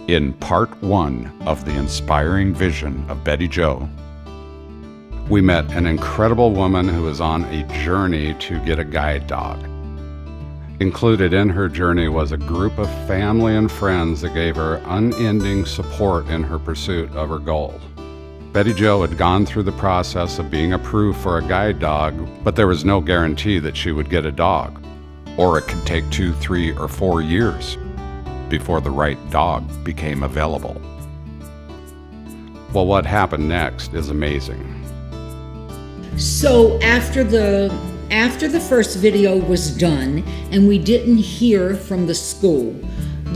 In part 1 of the inspiring vision of Bette Jo, we met an incredible woman who was on a journey to get a guide dog. Included in her journey was a group of family and friends that gave her unending support in her pursuit of her goal. Bette Jo had gone through the process of being approved for a guide dog, but there was no guarantee that she would get a dog, or it could take 2, 3, or 4 years before the right dog became available. Well, what happened next is amazing. So after the first video was done and we didn't hear from the school,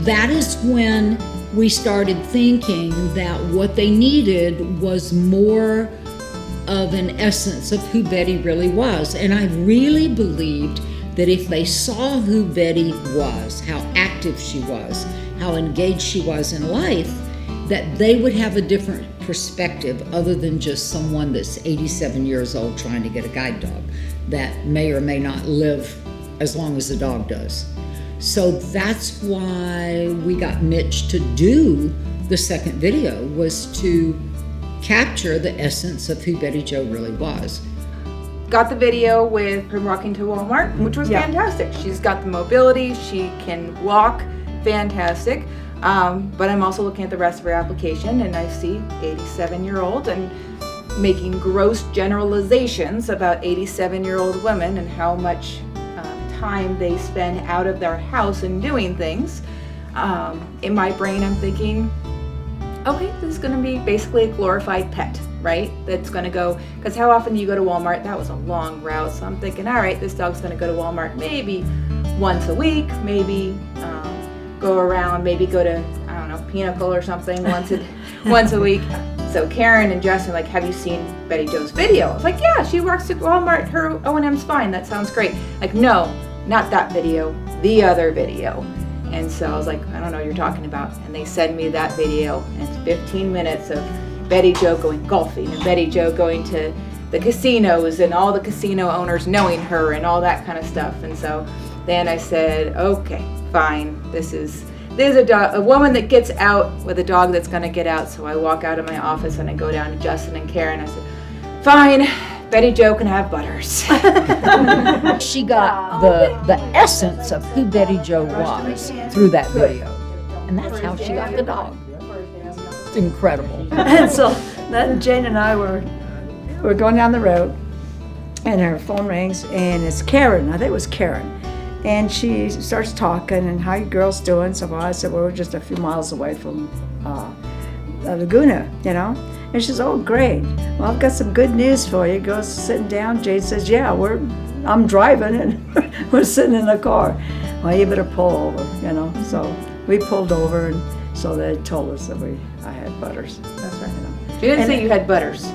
that is when we started thinking that what they needed was more of an essence of who Bette really was. And I really believed that if they saw who Bette was, how active she was, how engaged she was in life, that they would have a different perspective other than just someone that's 87 years old trying to get a guide dog that may or may not live as long as the dog does. So that's why we got Mitch to do the second video, was to capture the essence of who Bette Jo really was. Got the video with her walking to Walmart, which was fantastic. She's got the mobility, she can walk, fantastic. But I'm also looking at the rest of her application and I see 87-year-old and making gross generalizations about 87-year-old women and how much time they spend out of their house and doing things. In my brain, I'm thinking, okay, this is going to be basically a glorified pet, right? That's going to go, because how often do you go to Walmart? That was a long route, so I'm thinking, all right, this dog's going to go to Walmart maybe once a week, maybe go around, maybe go to, I don't know, Pinnacle or something once a week. So Karen and Justin like, have you seen Bette Jo's video? I was like, yeah, she works at Walmart, her O&M's fine, that sounds great. Like, no, not that video, the other video. And so I was like, I don't know what you're talking about. And they send me that video, and it's 15 minutes of Bette Jo going golfing and Bette Jo going to the casinos and all the casino owners knowing her and all that kind of stuff. And so then I said, okay, fine, this is a woman that gets out with a dog that's going to get out. So I walk out of my office and I go down to Justin and Karen. I said, fine, Bette Jo can have Butters. She got the essence of who Bette Jo was through that video. And that's how she got the dog. It's incredible. And so then Jane and I were going down the road and her phone rings and it's Karen. I think it was Karen. And she starts talking, and how you girls doing? So I said, well, we're just a few miles away from Laguna, you know? And she says, oh, great. Well, I've got some good news for you. Goes sitting down. Jade says, yeah, I'm driving, and we're sitting in the car. Well, you better pull over, you know? So we pulled over, and so they told us that I had Butters. That's right. You know? She didn't say you had Butters.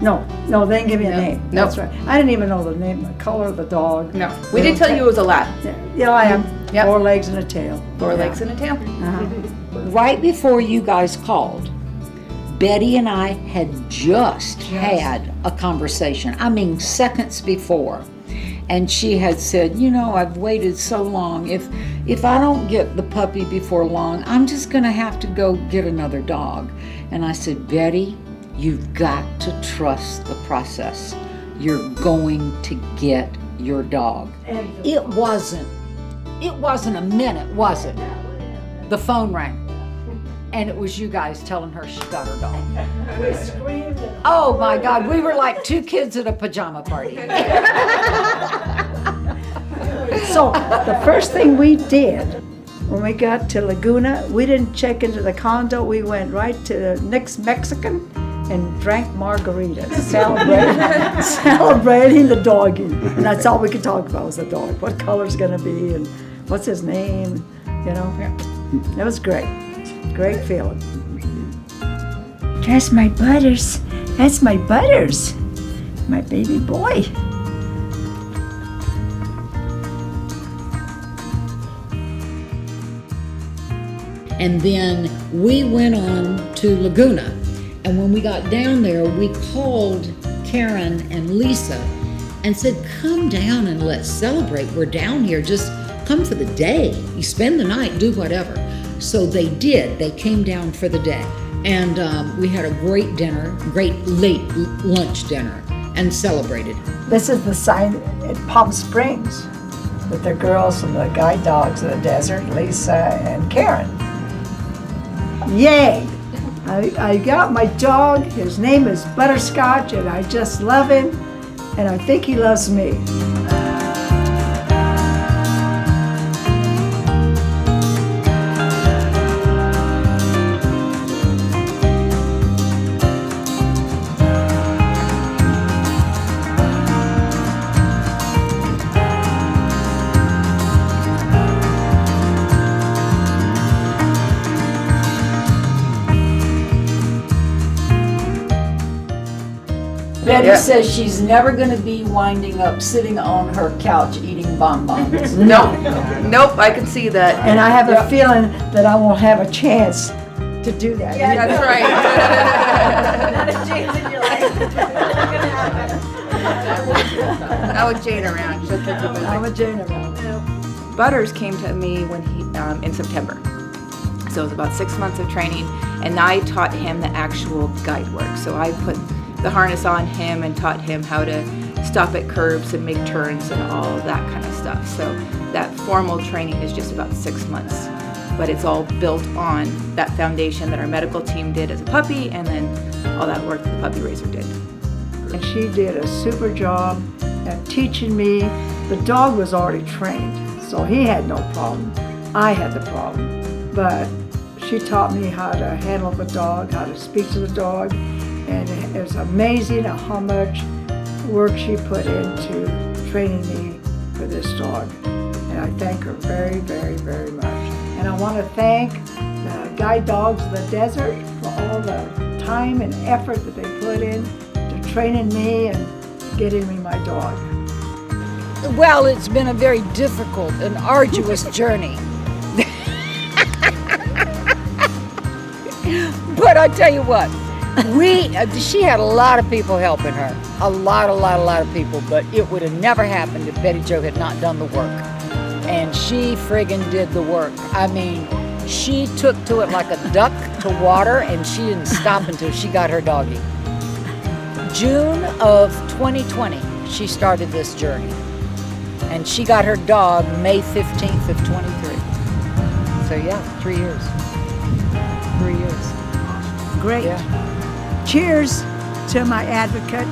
No, they didn't give me a name. No. That's right. I didn't even know the name, the color of the dog. No, we did tell you it was a lab. Yeah, I am. Yep. 4 legs and a tail. Four legs and a tail. Right before you guys called, Bette and I had just had a conversation. I mean, seconds before. And she had said, you know, I've waited so long. If I don't get the puppy before long, I'm just going to have to go get another dog. And I said, Bette, you've got to trust the process. You're going to get your dog. It wasn't a minute, was it? The phone rang. And it was you guys telling her she got her dog. We screamed. Oh my God, we were like 2 kids at a pajama party. So the first thing we did when we got to Laguna, we didn't check into the condo. We went right to the next Mexican and drank margaritas, celebrating the doggy. And that's all we could talk about was the dog. What color's gonna be and what's his name, you know? It was great. Great feeling. That's my Butters. That's my Butters. My baby boy. And then we went on to Laguna. And when we got down there, we called Karen and Lisa and said, come down and let's celebrate. We're down here, just come for the day. You spend the night, do whatever. So they did. They came down for the day. And we had a great dinner, great late lunch dinner, and celebrated. This is the sign at Palm Springs with the girls from the guide dogs of the desert, Lisa and Karen. Yay! I got my dog. His name is Butterscotch, and I just love him, and I think he loves me. Betty says she's never going to be winding up sitting on her couch eating bonbons. Nope, I can see that. And I have a feeling that I won't have a chance to do that. That's right. Not if Jane's in your life. Not with Jane around. She'll keep you busy. I'm a Jane around. Butters came to me when he in September. So it was about 6 months of training, and I taught him the actual guide work. So I put the harness on him and taught him how to stop at curbs and make turns and all of that kind of stuff. So that formal training is just about 6 months, but it's all built on that foundation that our medical team did as a puppy, and then all that work that the puppy raiser did. And she did a super job at teaching me. The dog was already trained, so he had no problem. I had the problem. But she taught me how to handle the dog, how to speak to the dog, and it was amazing how much work she put into training me for this dog. And I thank her very, very, very much. And I want to thank the guide dogs of the desert for all the time and effort that they put in to training me and getting me my dog. Well, it's been a very difficult and arduous journey. But I tell you what, she had a lot of people helping her. A lot of people, but it would have never happened if Betty Jo had not done the work. And she friggin' did the work. I mean, she took to it like a duck to water, and she didn't stop until she got her doggie. June of 2020, she started this journey. And she got her dog May 15th of 23. So yeah, 3 years. 3 years. Great. Yeah. Cheers to my advocate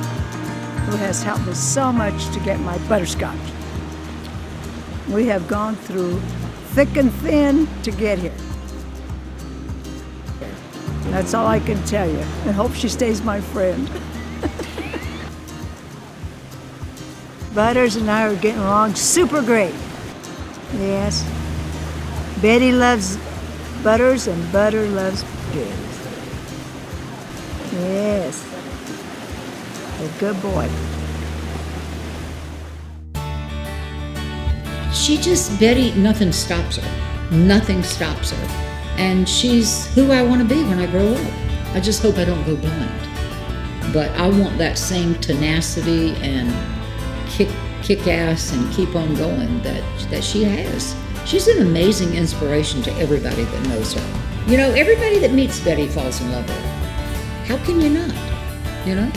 who has helped me so much to get my Butterscotch. We have gone through thick and thin to get here. That's all I can tell you, and hope she stays my friend. Butters and I are getting along super great. Yes. Betty loves Butters and Butter loves Betty. Yes. A good boy. Betty, nothing stops her. Nothing stops her. And she's who I want to be when I grow up. I just hope I don't go blind. But I want that same tenacity and kick ass and keep on going that she has. She's an amazing inspiration to everybody that knows her. You know, everybody that meets Betty falls in love with her. How can you not? You know?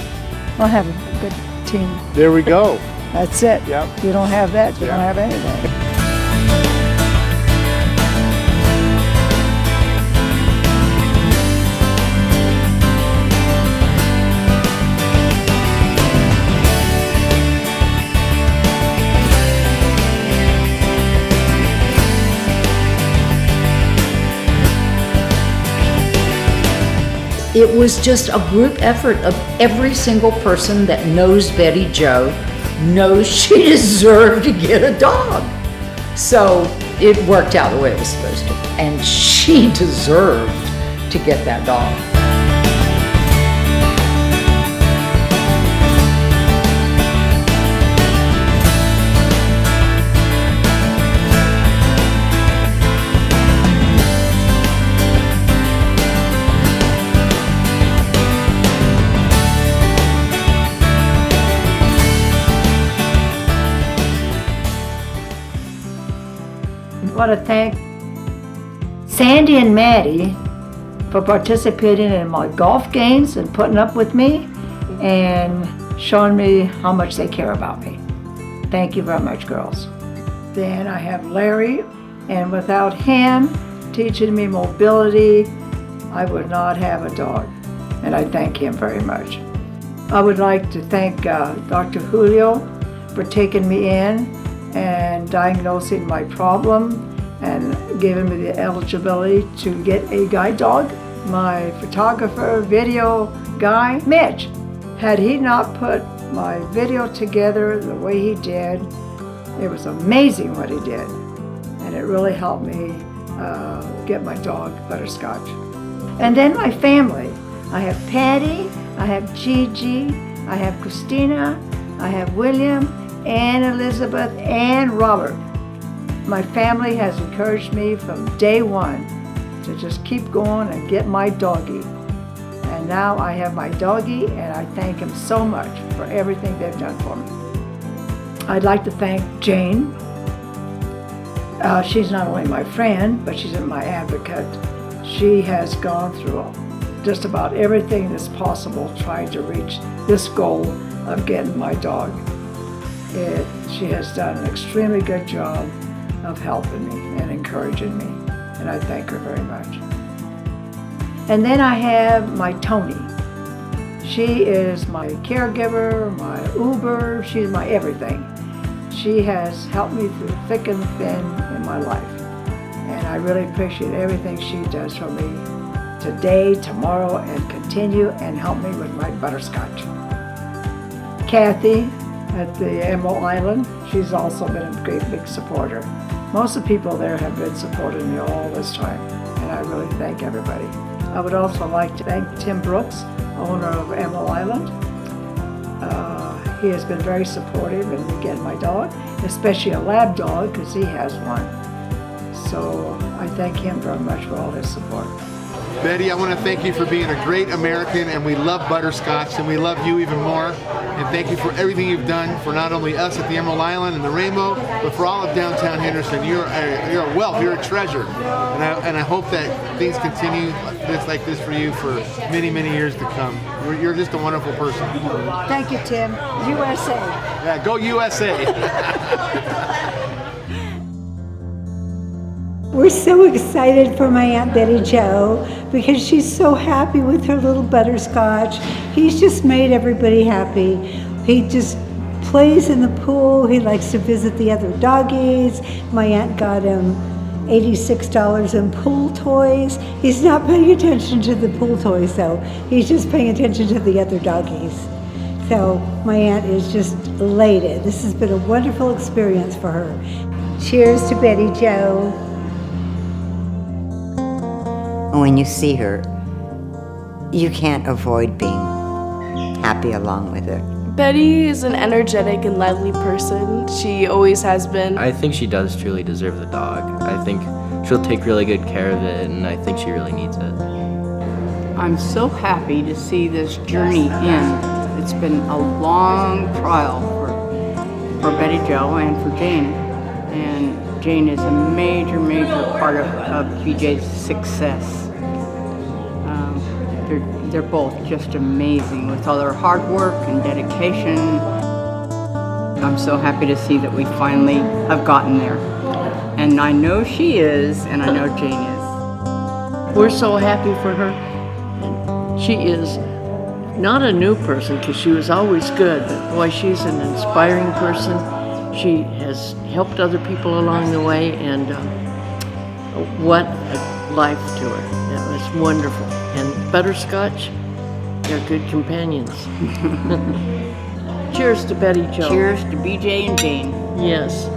I'll have a good team. There we go. That's it. Yep. You don't have that, you don't have anything. It was just a group effort of every single person that knows Betty Jo knows she deserved to get a dog. So it worked out the way it was supposed to. And she deserved to get that dog. I want to thank Sandy and Maddie for participating in my golf games and putting up with me and showing me how much they care about me. Thank you very much, girls. Then I have Larry, and without him teaching me mobility, I would not have a dog, and I thank him very much. I would like to thank Dr. Julio for taking me in and diagnosing my problem and giving me the eligibility to get a guide dog. My photographer, video guy, Mitch. Had he not put my video together the way he did, it was amazing what he did. And it really helped me get my dog Butterscotch. And then my family. I have Patty, I have Gigi, I have Christina, I have William, and Elizabeth, and Robert. My family has encouraged me from day one to just keep going and get my doggie. And now I have my doggie, and I thank him so much for everything they've done for me. I'd like to thank Jane. She's not only my friend, but she's my advocate. She has gone through just about everything that's possible trying to reach this goal of getting my dog. She has done an extremely good job of helping me and encouraging me, and I thank her very much. And then I have my Tony. She is my caregiver, my Uber, she's my everything. She has helped me through thick and thin in my life, and I really appreciate everything she does for me today, tomorrow, and continue and help me with my Butterscotch. Kathy at the Emerald Island, she's also been a great big supporter. Most of the people there have been supporting me all this time, and I really thank everybody. I would also like to thank Tim Brooks, owner of Emerald Island. He has been very supportive in me getting my dog, especially a lab dog, because he has one. So I thank him very much for all his support. Betty, I want to thank you for being a great American, and we love Butterscotch, and we love you even more. And thank you for everything you've done for not only us at the Emerald Island and the Rainbow, but for all of downtown Henderson. You're a wealth, you're a treasure. And I hope that things continue like this for you for many, many years to come. You're just a wonderful person. Thank you, Tim. USA. Yeah, go USA. We're so excited for my Aunt Betty Jo because she's so happy with her little Butterscotch. He's just made everybody happy. He just plays in the pool. He likes to visit the other doggies. My aunt got him $86 in pool toys. He's not paying attention to the pool toys though. He's just paying attention to the other doggies. So my aunt is just elated. This has been a wonderful experience for her. Cheers to Betty Jo. When you see her, you can't avoid being happy along with her. Betty is an energetic and lively person. She always has been. I think she does truly deserve the dog. I think she'll take really good care of it, and I think she really needs it. I'm so happy to see this journey end. It's been a long trial for Betty Jo and for Jane. And Jane is a major, major part of BJ's success. They're both just amazing with all their hard work and dedication. I'm so happy to see that we finally have gotten there. And I know she is, and I know Jane is. We're so happy for her. She is not a new person because she was always good, but boy, she's an inspiring person. She has helped other people along the way, and what a life to her. That was wonderful. And Butterscotch, they're good companions. Cheers to Betty Jo. Cheers to BJ and Jane. Yes.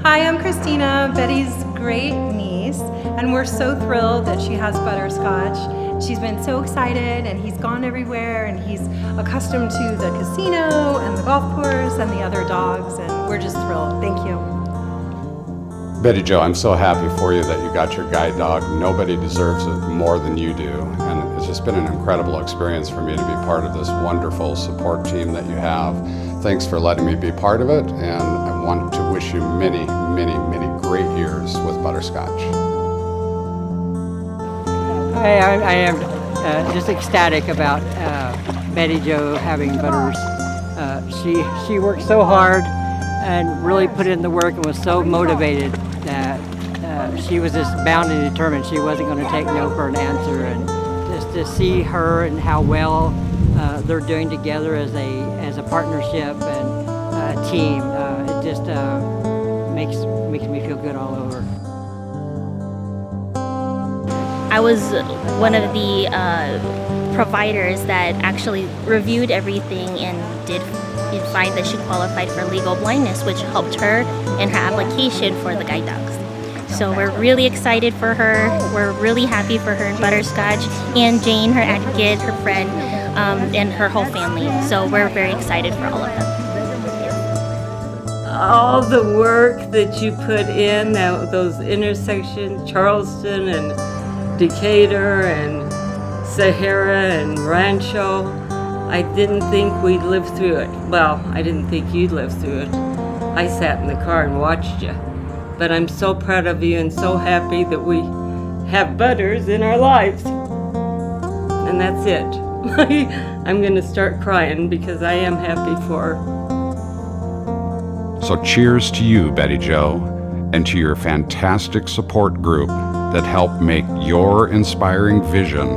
Hi, I'm Christina, Betty's great niece, and we're so thrilled that she has Butterscotch. She's been so excited, and he's gone everywhere, and he's accustomed to the casino and the golf course and the other dogs, and we're just thrilled. Thank you. Betty Jo, I'm so happy for you that you got your guide dog. Nobody deserves it more than you do. And it's just been an incredible experience for me to be part of this wonderful support team that you have. Thanks for letting me be part of it. And I want to wish you many, many, many great years with Butterscotch. I am just ecstatic about Bette Jo having Butters. She worked so hard and really put in the work and was so motivated that she was just bound and determined. She wasn't going to take no for an answer. And just to see her and how well they're doing together as a partnership and a team, it just makes me feel good all over. I was one of the providers that actually reviewed everything and did find that she qualified for legal blindness, which helped her in her application for the guide dogs. So we're really excited for her. We're really happy for her and Butterscotch and Jane, her advocate, her friend, and her whole family. So we're very excited for all of them. All the work that you put in, those intersections, Charleston and Decatur and Sahara and Rancho, I didn't think we'd live through it. Well, I didn't think you'd live through it. I sat in the car and watched you. But I'm so proud of you and so happy that we have Butters in our lives. And that's it. I'm gonna start crying because I am happy for her. So cheers to you, Bette Jo, and to your fantastic support group that helped make your inspiring vision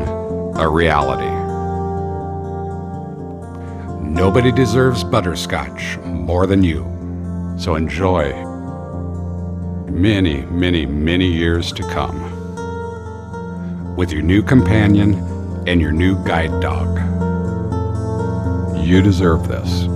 a reality. Nobody deserves Butterscotch more than you. So enjoy many, many, many years to come with your new companion and your new guide dog. You deserve this.